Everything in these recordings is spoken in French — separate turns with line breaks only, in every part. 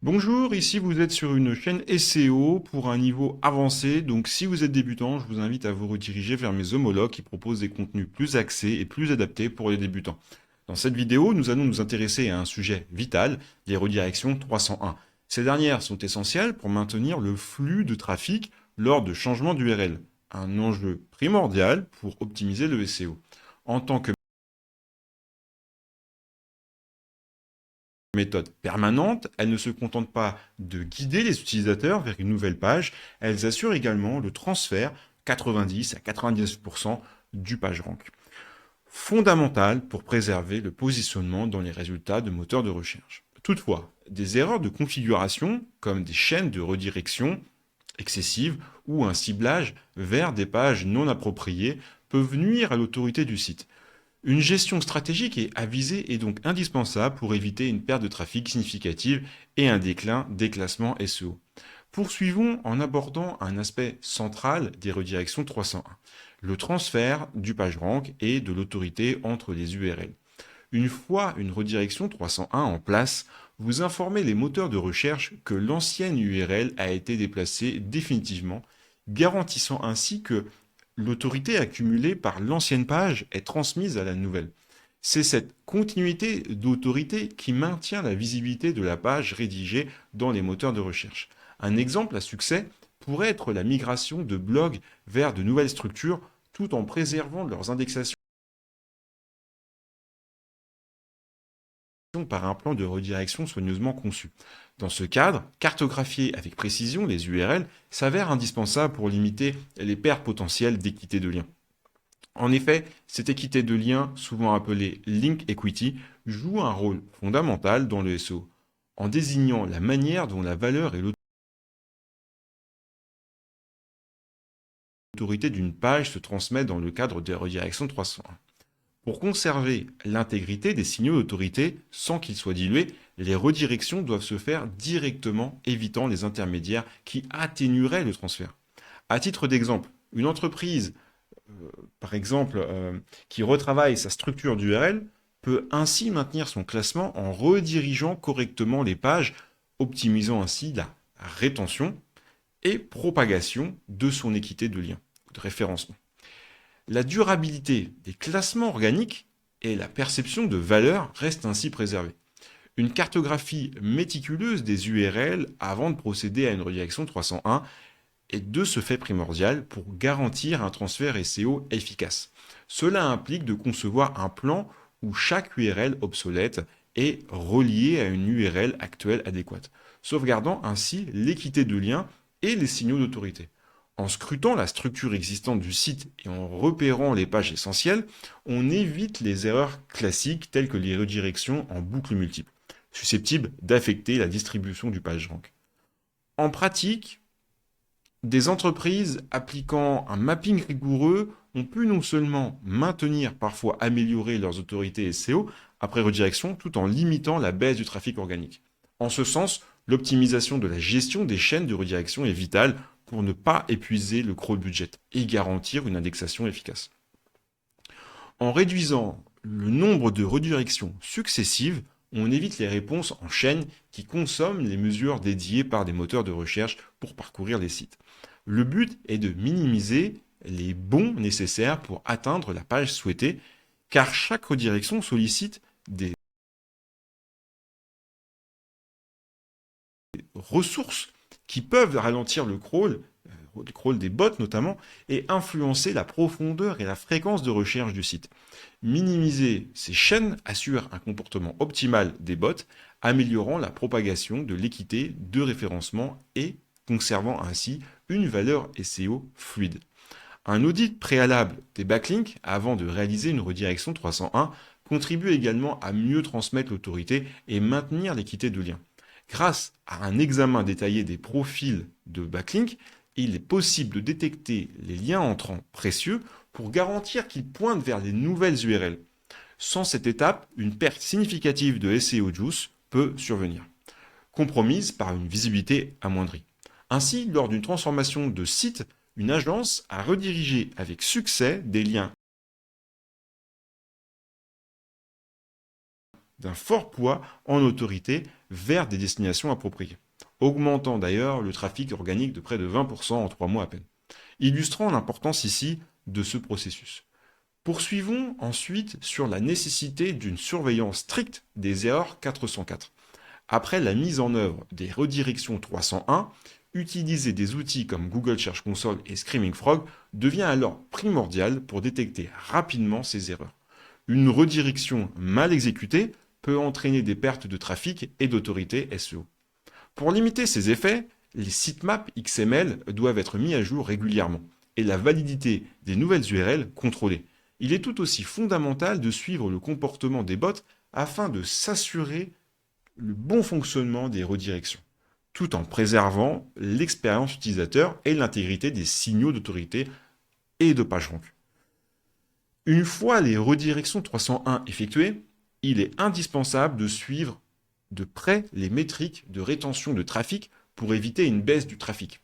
Bonjour, ici vous êtes sur une chaîne SEO pour un niveau avancé, donc si vous êtes débutant, je vous invite à vous rediriger vers mes homologues qui proposent des contenus plus axés et plus adaptés pour les débutants. Dans cette vidéo, nous allons nous intéresser à un sujet vital, les redirections 301. Ces dernières sont essentielles pour maintenir le flux de trafic lors de changements d'URL, un enjeu primordial pour optimiser le SEO. En tant que méthode permanente, elles ne se contentent pas de guider les utilisateurs vers une nouvelle page, elles assurent également le transfert 90 à 99% du PageRank. Fondamental pour préserver le positionnement dans les résultats de moteurs de recherche. Toutefois, des erreurs de configuration, comme des chaînes de redirection excessives ou un ciblage vers des pages non appropriées, peuvent nuire à l'autorité du site. Une gestion stratégique et avisée est donc indispensable pour éviter une perte de trafic significative et un déclin des classements SEO. Poursuivons en abordant un aspect central des redirections 301, le transfert du PageRank et de l'autorité entre les URL. Une fois une redirection 301 en place, vous informez les moteurs de recherche que l'ancienne URL a été déplacée définitivement, garantissant ainsi que l'autorité accumulée par l'ancienne page est transmise à la nouvelle. C'est cette continuité d'autorité qui maintient la visibilité de la page rédigée dans les moteurs de recherche. Un exemple à succès pourrait être la migration de blogs vers de nouvelles structures tout en préservant leurs indexations par un plan de redirection soigneusement conçu. Dans ce cadre, cartographier avec précision les URL s'avère indispensable pour limiter les pertes potentielles d'équité de lien. En effet, cette équité de lien, souvent appelée link equity, joue un rôle fondamental dans le SEO, en désignant la manière dont la valeur et l'autorité d'une page se transmettent dans le cadre des redirections 301. Pour conserver l'intégrité des signaux d'autorité sans qu'ils soient dilués, les redirections doivent se faire directement, évitant les intermédiaires qui atténueraient le transfert. À titre d'exemple, une entreprise, par exemple, qui retravaille sa structure d'URL peut ainsi maintenir son classement en redirigeant correctement les pages, optimisant ainsi la rétention et propagation de son équité de lien, de référencement. La durabilité des classements organiques et la perception de valeur restent ainsi préservées. Une cartographie méticuleuse des URL avant de procéder à une redirection 301 est de ce fait primordial pour garantir un transfert SEO efficace. Cela implique de concevoir un plan où chaque URL obsolète est reliée à une URL actuelle adéquate, sauvegardant ainsi l'équité de lien et les signaux d'autorité. En scrutant la structure existante du site et en repérant les pages essentielles, on évite les erreurs classiques telles que les redirections en boucle multiple, susceptibles d'affecter la distribution du PageRank. En pratique, des entreprises appliquant un mapping rigoureux ont pu non seulement maintenir, parfois améliorer leurs autorités SEO après redirection, tout en limitant la baisse du trafic organique. En ce sens, l'optimisation de la gestion des chaînes de redirection est vitale pour ne pas épuiser le crawl budget et garantir une indexation efficace. En réduisant le nombre de redirections successives, on évite les réponses en chaîne qui consomment les mesures dédiées par des moteurs de recherche pour parcourir les sites. Le but est de minimiser les bons nécessaires pour atteindre la page souhaitée, car chaque redirection sollicite des ressources qui peuvent ralentir le crawl des bots notamment, et influencer la profondeur et la fréquence de recherche du site. Minimiser ces chaînes assure un comportement optimal des bots, améliorant la propagation de l'équité de référencement et conservant ainsi une valeur SEO fluide. Un audit préalable des backlinks avant de réaliser une redirection 301 contribue également à mieux transmettre l'autorité et maintenir l'équité de lien. Grâce à un examen détaillé des profils de backlinks, il est possible de détecter les liens entrants précieux pour garantir qu'ils pointent vers les nouvelles URL. Sans cette étape, une perte significative de SEO juice peut survenir, compromise par une visibilité amoindrie. Ainsi, lors d'une transformation de site, une agence a redirigé avec succès des liens d'un fort poids en autorité vers des destinations appropriées, augmentant d'ailleurs le trafic organique de près de 20% en 3 mois à peine, illustrant l'importance ici de ce processus. Poursuivons ensuite sur la nécessité d'une surveillance stricte des erreurs 404. Après la mise en œuvre des redirections 301, utiliser des outils comme Google Search Console et Screaming Frog devient alors primordial pour détecter rapidement ces erreurs. Une redirection mal exécutée peut entraîner des pertes de trafic et d'autorité SEO. Pour limiter ces effets, les sitemaps XML doivent être mis à jour régulièrement et la validité des nouvelles URL contrôlée. Il est tout aussi fondamental de suivre le comportement des bots afin de s'assurer le bon fonctionnement des redirections, tout en préservant l'expérience utilisateur et l'intégrité des signaux d'autorité et de PageRank. Une fois les redirections 301 effectuées, il est indispensable de suivre de près les métriques de rétention de trafic pour éviter une baisse du trafic.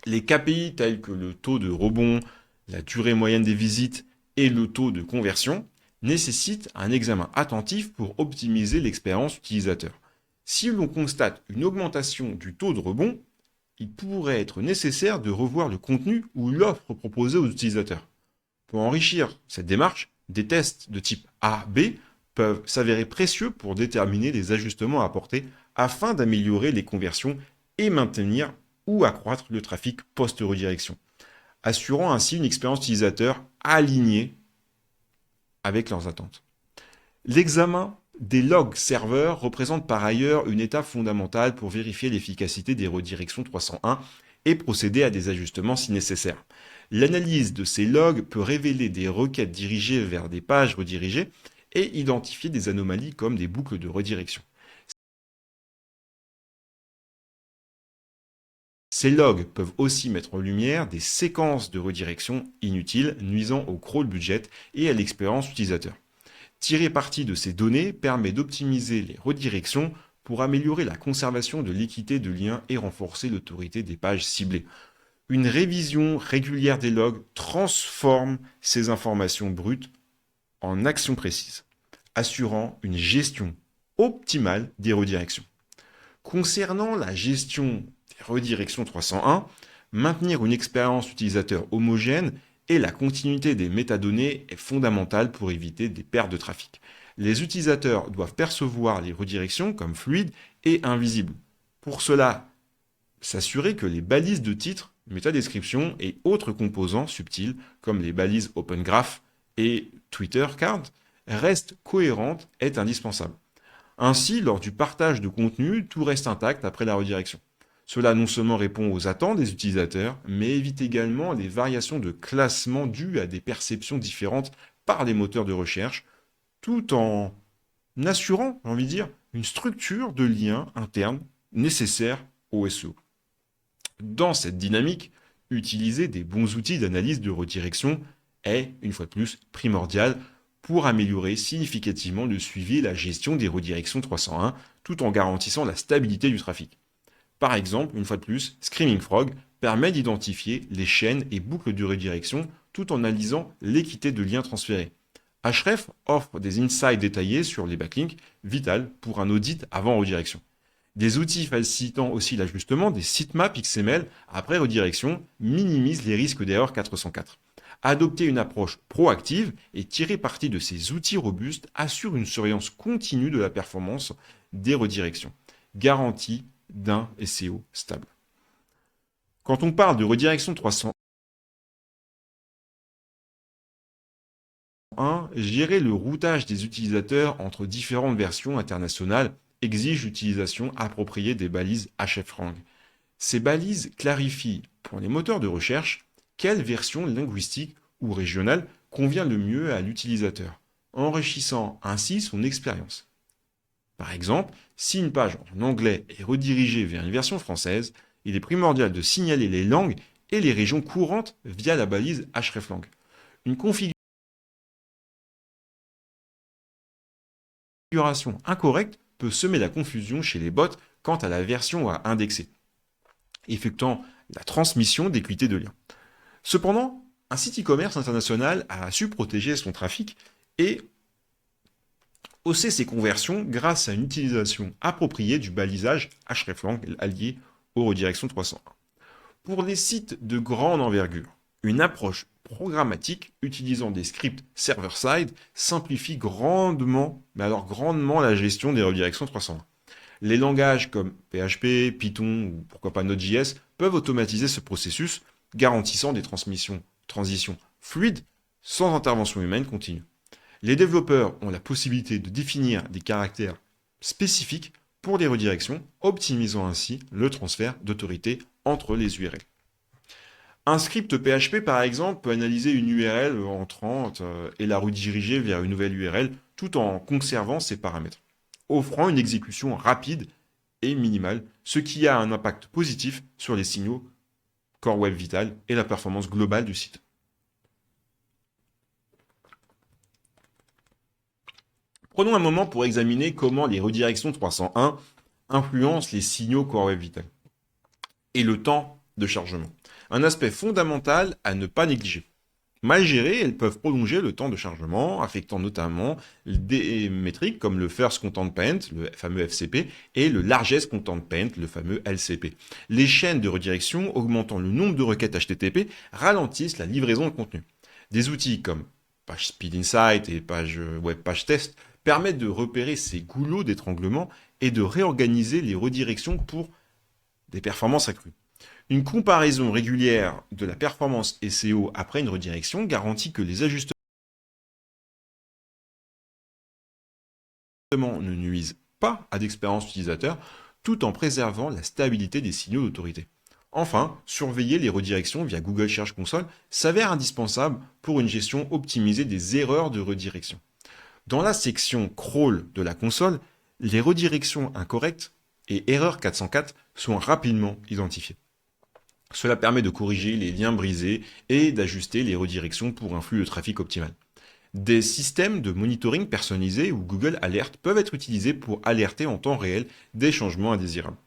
Les KPI tels que le taux de rebond, la durée moyenne des visites et le taux de conversion nécessitent un examen attentif pour optimiser l'expérience utilisateur. Si l'on constate une augmentation du taux de rebond, il pourrait être nécessaire de revoir le contenu ou l'offre proposée aux utilisateurs. Pour enrichir cette démarche, des tests de type A-B peuvent s'avérer précieux pour déterminer les ajustements à apporter afin d'améliorer les conversions et maintenir ou accroître le trafic post-redirection, assurant ainsi une expérience utilisateur alignée avec leurs attentes. L'examen des logs serveurs représente par ailleurs une étape fondamentale pour vérifier l'efficacité des redirections 301 et procéder à des ajustements si nécessaire. L'analyse de ces logs peut révéler des requêtes dirigées vers des pages redirigées et identifier des anomalies comme des boucles de redirection. Ces logs peuvent aussi mettre en lumière des séquences de redirection inutiles nuisant au crawl budget et à l'expérience utilisateur. Tirer parti de ces données permet d'optimiser les redirections pour améliorer la conservation de l'équité de liens et renforcer l'autorité des pages ciblées. Une révision régulière des logs transforme ces informations brutes en actions précises, assurant une gestion optimale des redirections. Concernant la gestion des redirections 301, maintenir une expérience utilisateur homogène et la continuité des métadonnées est fondamentale pour éviter des pertes de trafic. Les utilisateurs doivent percevoir les redirections comme fluides et invisibles. Pour cela, s'assurer que les balises de titre, métadescription et autres composants subtils comme les balises Open Graph et Twitter Card restent cohérentes est indispensable. Ainsi, lors du partage de contenu, tout reste intact après la redirection. Cela non seulement répond aux attentes des utilisateurs, mais évite également les variations de classement dues à des perceptions différentes par les moteurs de recherche, tout en assurant, j'ai envie de dire, une structure de lien interne nécessaire au SEO. Dans cette dynamique, utiliser des bons outils d'analyse de redirection est, une fois de plus, primordial pour améliorer significativement le suivi et la gestion des redirections 301, tout en garantissant la stabilité du trafic. Par exemple, une fois de plus, Screaming Frog permet d'identifier les chaînes et boucles de redirection tout en analysant l'équité de liens transférés. Ahrefs offre des insights détaillés sur les backlinks, vital pour un audit avant redirection. Des outils facilitant aussi l'ajustement des sitemaps XML après redirection minimisent les risques d'erreur 404. Adopter une approche proactive et tirer parti de ces outils robustes assure une surveillance continue de la performance des redirections, garantie d'un SEO stable. Quand on parle de redirection 301, gérer le routage des utilisateurs entre différentes versions internationales exige l'utilisation appropriée des balises hreflang. Ces balises clarifient pour les moteurs de recherche quelle version linguistique ou régionale convient le mieux à l'utilisateur, enrichissant ainsi son expérience. Par exemple, si une page en anglais est redirigée vers une version française, il est primordial de signaler les langues et les régions courantes via la balise hreflang. Une configuration incorrecte peut semer la confusion chez les bots quant à la version à indexer, effectuant la transmission d'équité de liens. Cependant, un site e-commerce international a su protéger son trafic et hausser ces conversions grâce à une utilisation appropriée du balisage hreflang allié aux redirections 301. Pour les sites de grande envergure, une approche programmatique utilisant des scripts server-side simplifie grandement, mais alors grandement, la gestion des redirections 301. Les langages comme PHP, Python ou pourquoi pas Node.js peuvent automatiser ce processus, garantissant des transitions fluides sans intervention humaine continue. Les développeurs ont la possibilité de définir des caractères spécifiques pour les redirections, optimisant ainsi le transfert d'autorité entre les URL. Un script PHP, par exemple, peut analyser une URL entrante et la rediriger vers une nouvelle URL tout en conservant ses paramètres, offrant une exécution rapide et minimale, ce qui a un impact positif sur les signaux Core Web Vitals et la performance globale du site. Prenons un moment pour examiner comment les redirections 301 influencent les signaux Core Web Vitals et le temps de chargement. Un aspect fondamental à ne pas négliger. Mal gérées, elles peuvent prolonger le temps de chargement, affectant notamment des métriques comme le First Content Paint, le fameux FCP, et le Largest Content Paint, le fameux LCP. Les chaînes de redirection augmentant le nombre de requêtes HTTP ralentissent la livraison de contenu. Des outils comme PageSpeed Insight et PageTest permettent de repérer ces goulots d'étranglement et de réorganiser les redirections pour des performances accrues. Une comparaison régulière de la performance SEO après une redirection garantit que les ajustements ne nuisent pas à l'expérience utilisateur tout en préservant la stabilité des signaux d'autorité. Enfin, surveiller les redirections via Google Search Console s'avère indispensable pour une gestion optimisée des erreurs de redirection. Dans la section crawl de la console, les redirections incorrectes et erreur 404 sont rapidement identifiées. Cela permet de corriger les liens brisés et d'ajuster les redirections pour un flux de trafic optimal. Des systèmes de monitoring personnalisés ou Google Alert peuvent être utilisés pour alerter en temps réel des changements indésirables.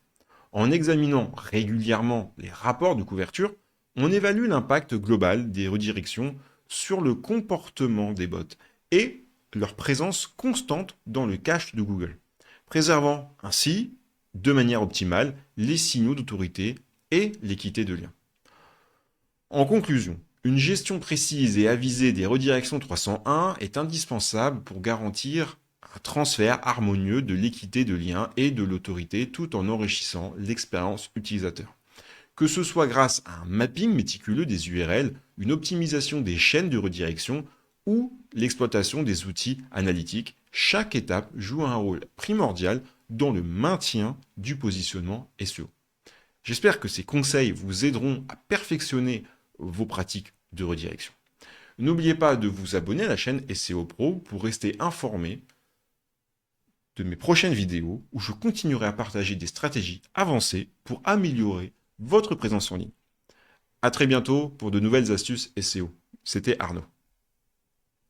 En examinant régulièrement les rapports de couverture, on évalue l'impact global des redirections sur le comportement des bots et leur présence constante dans le cache de Google, préservant ainsi, de manière optimale, les signaux d'autorité et l'équité de lien. En conclusion, une gestion précise et avisée des redirections 301 est indispensable pour garantir un transfert harmonieux de l'équité de lien et de l'autorité tout en enrichissant l'expérience utilisateur. Que ce soit grâce à un mapping méticuleux des URL, une optimisation des chaînes de redirection ou l'exploitation des outils analytiques, chaque étape joue un rôle primordial dans le maintien du positionnement SEO. J'espère que ces conseils vous aideront à perfectionner vos pratiques de redirection. N'oubliez pas de vous abonner à la chaîne SEO Pro pour rester informé de mes prochaines vidéos où je continuerai à partager des stratégies avancées pour améliorer votre présence en ligne. À très bientôt pour de nouvelles astuces SEO. C'était Arnaud.